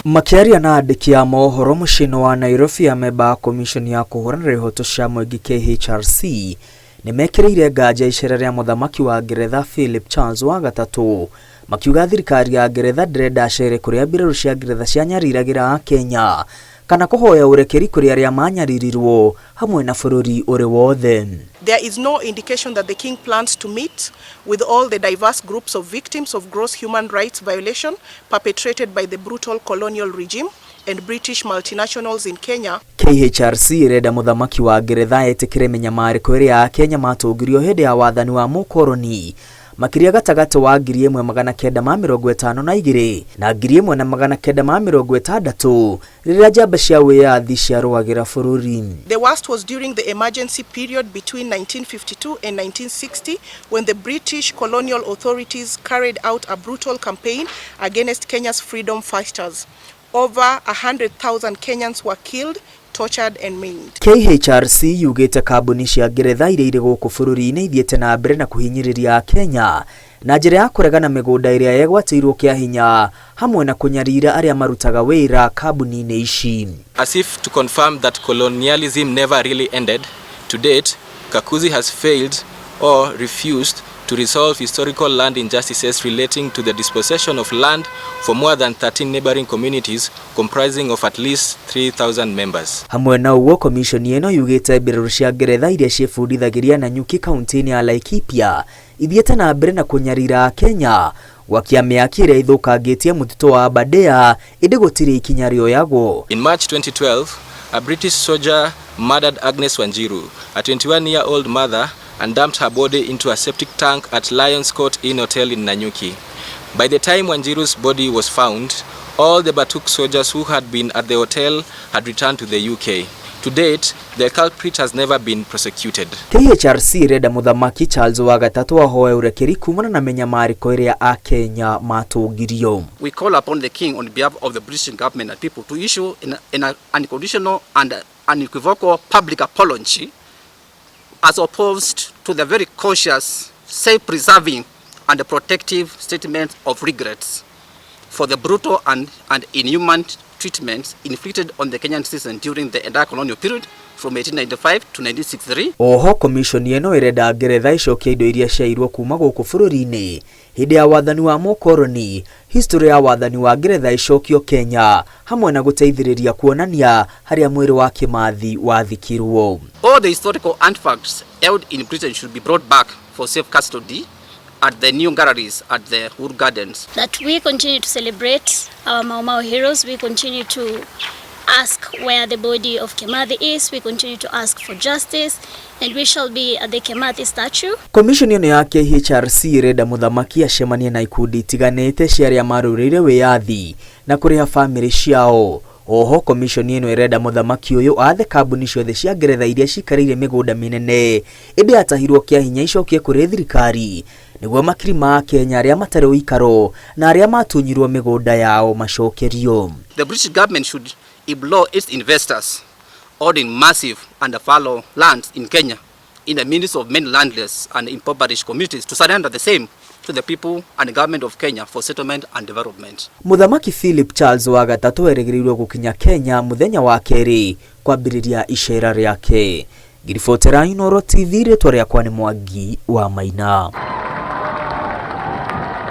Makiaria na andiki a mohoro mucino wa Nairobi ameba commission ya kuhuranira ihoto cia mwegi KHRC nimekireire nganja icera ria Mũthamaki wa Ngeretha King Charles wa gatatu makiuga thirikari ya Ngeretha ndirenda acere kuria mbirarũ cia Ngeretha cia nyariragira Akenya kana kũhoya ũrekeri kuri aria manyaririrwo hamwe na bũrũri uri wothe. There is no indication that the king plans to meet with all the diverse groups of victims of gross human rights violation perpetrated by the brutal colonial regime and British multinationals in Kenya. KHRC irenda Mũthamaki wa Ngeretha etikire menyamariko iria Akenya matungirio hindi ya wathani wa mũkoroni makiria gatagati wa 1952 na 1960 riria njamba cia wiyathi ciarũagira bũrũri. The worst was during the emergency period between 1952 and 1960 when the British colonial authorities carried out a brutal campaign against Kenya's freedom fighters. Over 100,000 Kenyans were killed, tortured and maimed. KHRC yugite kambuni cia Ngeretha iria iri guku bũrũri-inĩ ithiĩte na mbere na kuhinyĩrĩria Kenya na njĩra ya kũregana mĩgũnda ĩrĩa yegwatĩirwo kĩa hinya hamwe na kunyarira aria marutaga wĩra kambuni-inĩ ici. As if to confirm that colonialism never really ended, to date, Kakuzi has failed or refused to resolve historical land injustices relating to the dispossession of land for more than 13 neighboring communities comprising of at least 3,000 members. Hamwe na uwo commission eno yugite mbirarũ cia Ngeretha iria ciebundithagiria na Nyuki kaunti-inĩ ya Laikipia ithiĩte na mbere na kunyarira Kenya gwakia mĩaki ĩrĩa ithũkangĩtie mũtitũ wa Aberdare ĩndĩ gũtirĩ ikinya rĩoyagwo. In March 2012, a British soldier murdered Agnes Wanjiru, a 21-year-old mother, and dumped her body into a septic tank at Lions Court Inn Hotel in Nanyuki. By the time Wanjiru's body was found, all the Batuk soldiers who had been at the hotel had returned to the UK. To date, the culprit has never been prosecuted. KHRC irenda Mũthamaki Charles wa gatatu ahoe ũrekeri kumana na menyamariko iria Akenya matungirio. We call upon the king on behalf of the British government and people to issue an unconditional and unequivocal public apology as opposed to the very cautious, self-preserving and protective statement of regrets for the brutal and inhuman treatments inflicted on the Kenyan citizen during the entire colonial period from 1895 to 1963. Oho commission eno irenda Ngeretha icokia indo iria ciairwo kuma gũkũ bũrũri-inĩ hindi ya wathani wa mũkoroni, history ya wathani wa Ngeretha icokio Kenya hamwe na guteithĩrĩria kuonania haria mwĩrĩ wa Kimathi wathikirwo. All the historical artifacts held in Britain should be brought back for safe custody at the new galleries at the Wood Gardens. That we continue to celebrate our Mau Mau heroes, we continue to ask where the body of Kimathi is, we continue to ask for justice, and we shall be at the Kimathi statue. Commission ino ya KHRC irenda Mũthamaki acemanie na ikundi itiganĩte cia aria marũĩrĩire wĩyathi na kũrĩha family ciao. Oho commission ino irenda Mũthamaki ũyũ athe kambuni ciothe cia Ngeretha iria cikarĩire mĩgũnda mĩnene ĩndĩ atahirwo kĩa hinya icokie kũrĩ thirikari nĩguo makiri ma Kenya aria matarĩ ũikaro na aria matunyirwo mĩgũnda yao macokerio. The British government should implore its investors owning massive and fallow lands in Kenya in the midst of many landless and impoverished communities to surrender the same to the people and the government of Kenya for settlement and development. Mũthamaki King Charles wa gatatu erĩgĩrĩirwo gũkinya Kenya muthenya wa kerĩ kwambĩrĩria icera rĩake. Ngiribotera Inooro TV rĩtwa rĩakwa nĩ Mwangi wa Maina.